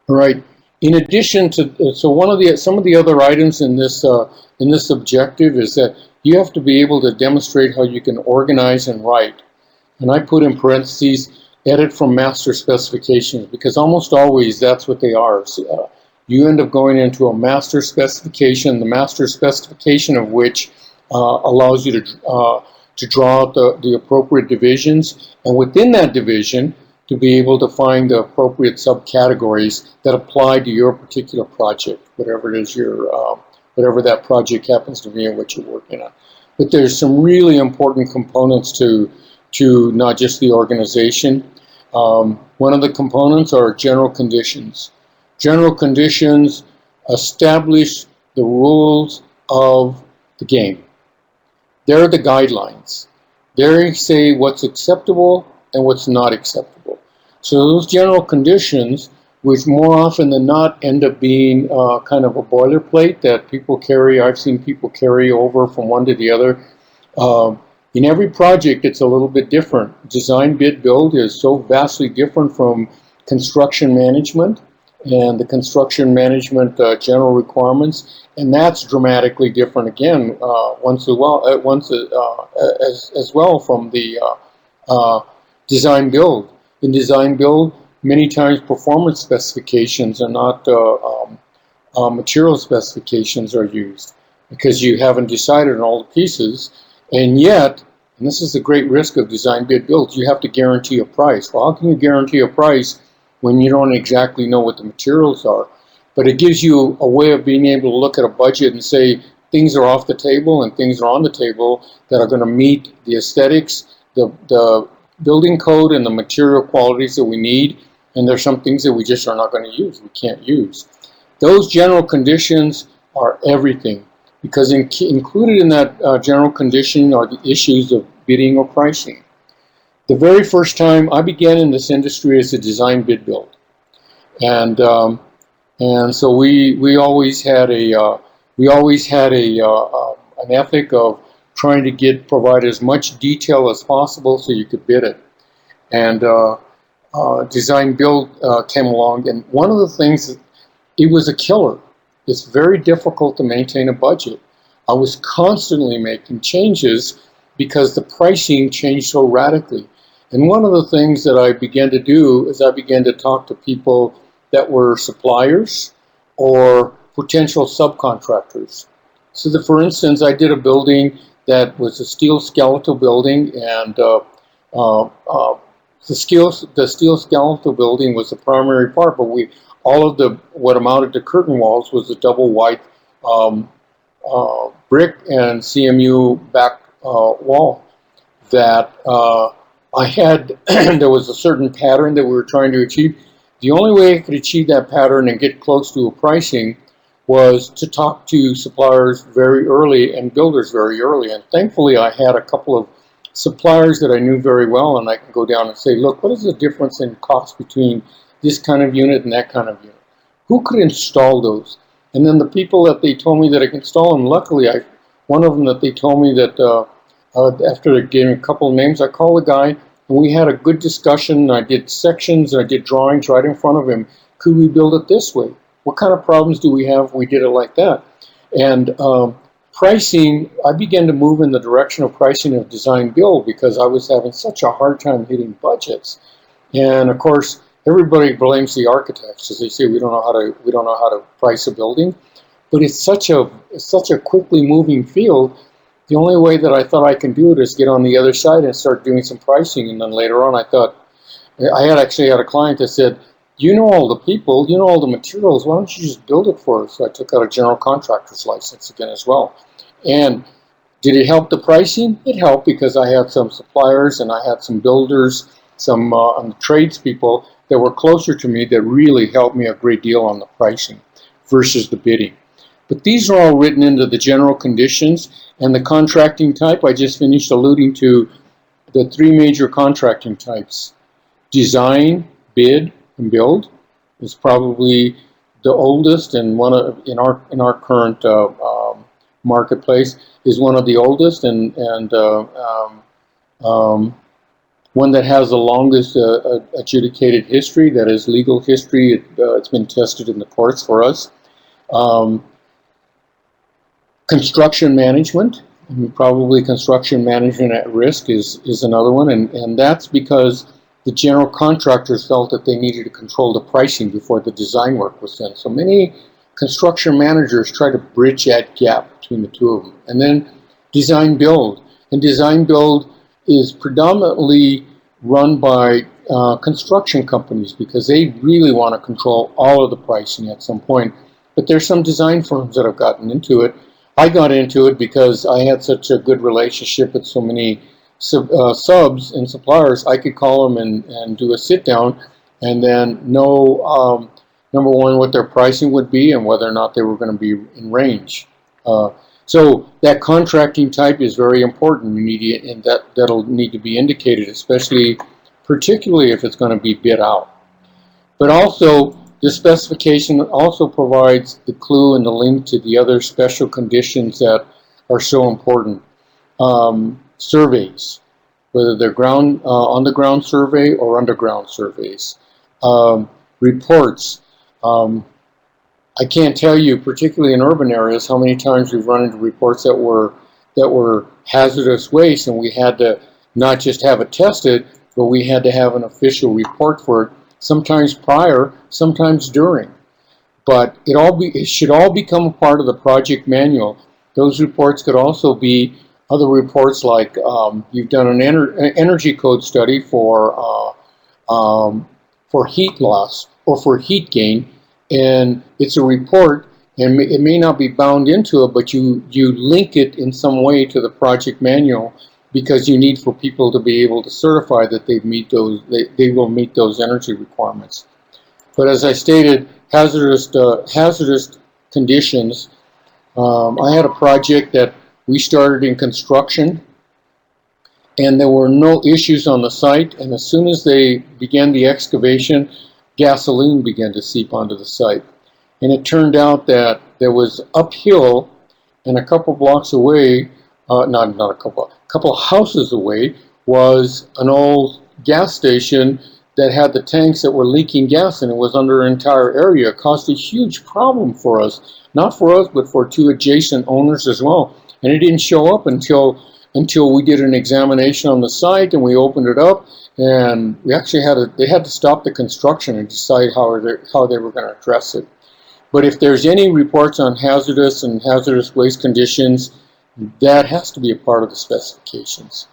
All right. In addition to, so some of the other items in this objective is that you have to be able to demonstrate how you can organize and write. And I put in parentheses, edit from master specifications, because almost always that's what they are. So, you end up going into a master specification, the master specification of which allows you to draw out the appropriate divisions, and within that division, to be able to find the appropriate subcategories that apply to your particular project, whatever it is whatever that project happens to be and what you're working on. But there's some really important components to not just the organization. One of the components are general conditions. General conditions establish the rules of the game. They're the guidelines. They say what's acceptable and what's not acceptable. So those general conditions, which more often than not end up being kind of a boilerplate that people carry, I've seen people carry over from one to the other. In every project, it's a little bit different. Design, bid, build is so vastly different from construction management and the construction management general requirements, and that's dramatically different again as well from the design build. In design build, many times performance specifications and not material specifications are used because you haven't decided on all the pieces, and yet, and this is the great risk of design bid build, you have to guarantee a price. Well, how can you guarantee a price when you don't exactly know what the materials are? But it gives you a way of being able to look at a budget and say things are off the table and things are on the table that are going to meet the aesthetics, the building code, and the material qualities that we need, and there's some things that we just are not going to use, we can't use. Those general conditions are everything, because included in that general condition are the issues of bidding or pricing. The very first time I began in this industry as a design bid build, and so we always had an ethic of trying to provide as much detail as possible so you could bid it. And design build came along, and one of the things, it was a killer. It's very difficult to maintain a budget. I was constantly making changes because the pricing changed so radically. And one of the things that I began to do is I began to talk to people that were suppliers or potential subcontractors. So that, for instance, I did a building that was a steel skeletal building, and the steel skeletal building was the primary part, but all of what amounted to curtain walls was a double white brick and CMU back wall that I had. There was a certain pattern that we were trying to achieve. The only way I could achieve that pattern and get close to a pricing was to talk to suppliers very early and builders very early. And thankfully, I had a couple of suppliers that I knew very well, and I can go down and say, look, what is the difference in cost between this kind of unit and that kind of unit? Who could install those? And then the people that they told me that I could install them, luckily, one of them that they told me that after they gave me a couple of names, I called the guy, and we had a good discussion. I did sections, and I did drawings right in front of him. Could we build it this way? What kind of problems do we have if we did it like that? And pricing, I began to move in the direction of pricing of design build because I was having such a hard time hitting budgets. And of course, everybody blames the architects as they say we don't know how to price a building. But it's such a quickly moving field. The only way that I thought I can do it is get on the other side and start doing some pricing. And then later on, I thought, I actually had a client that said, you know all the people, you know all the materials, why don't you just build it for us? So I took out a general contractor's license again as well. And did it help the pricing? It helped because I had some suppliers and I had some builders, some tradespeople that were closer to me that really helped me a great deal on the pricing versus the bidding. But these are all written into the general conditions, and the contracting type, I just finished alluding to the three major contracting types. Design, bid, and build is probably the oldest, and in our current marketplace is one of the oldest, and one that has the longest adjudicated history, that is legal history. It's been tested in the courts for us. Construction management, probably construction management at risk is another one, and that's because the general contractors felt that they needed to control the pricing before the design work was done. So many construction managers try to bridge that gap between the two of them. And then design build. And design build is predominantly run by construction companies because they really want to control all of the pricing at some point. But there's some design firms that have gotten into it. I got into it because I had such a good relationship with so many subs and suppliers. I could call them and do a sit down and then know, number one, what their pricing would be and whether or not they were going to be in range. So that contracting type is very important. You need, and that'll need to be indicated, particularly if it's going to be bid out. But also, the specification also provides the clue and the link to the other special conditions that are so important. Surveys, whether they're on-the-ground survey or underground surveys. Reports. I can't tell you, particularly in urban areas, how many times we've run into reports that were hazardous waste, and we had to not just have it tested, but we had to have an official report for it, sometimes prior, sometimes during. But it should all become a part of the project manual. Those reports could also be other reports like you've done an energy code study for heat loss or for heat gain, and it's a report, and it may not be bound into it, but you link it in some way to the project manual because you need for people to be able to certify that they will meet those energy requirements. But as I stated, hazardous conditions. I had a project that we started in construction, and there were no issues on the site, and as soon as they began the excavation, gasoline began to seep onto the site. And it turned out that there was uphill and a couple blocks away, a couple houses away, was an old gas station that had the tanks that were leaking gas, and it was under an entire area. It caused a huge problem for us, not for us, but for two adjacent owners as well. And it didn't show up until we did an examination on the site, and we opened it up, and we actually they had to stop the construction and decide how they were going to address it. But if there's any reports on hazardous and hazardous waste conditions, that has to be a part of the specifications.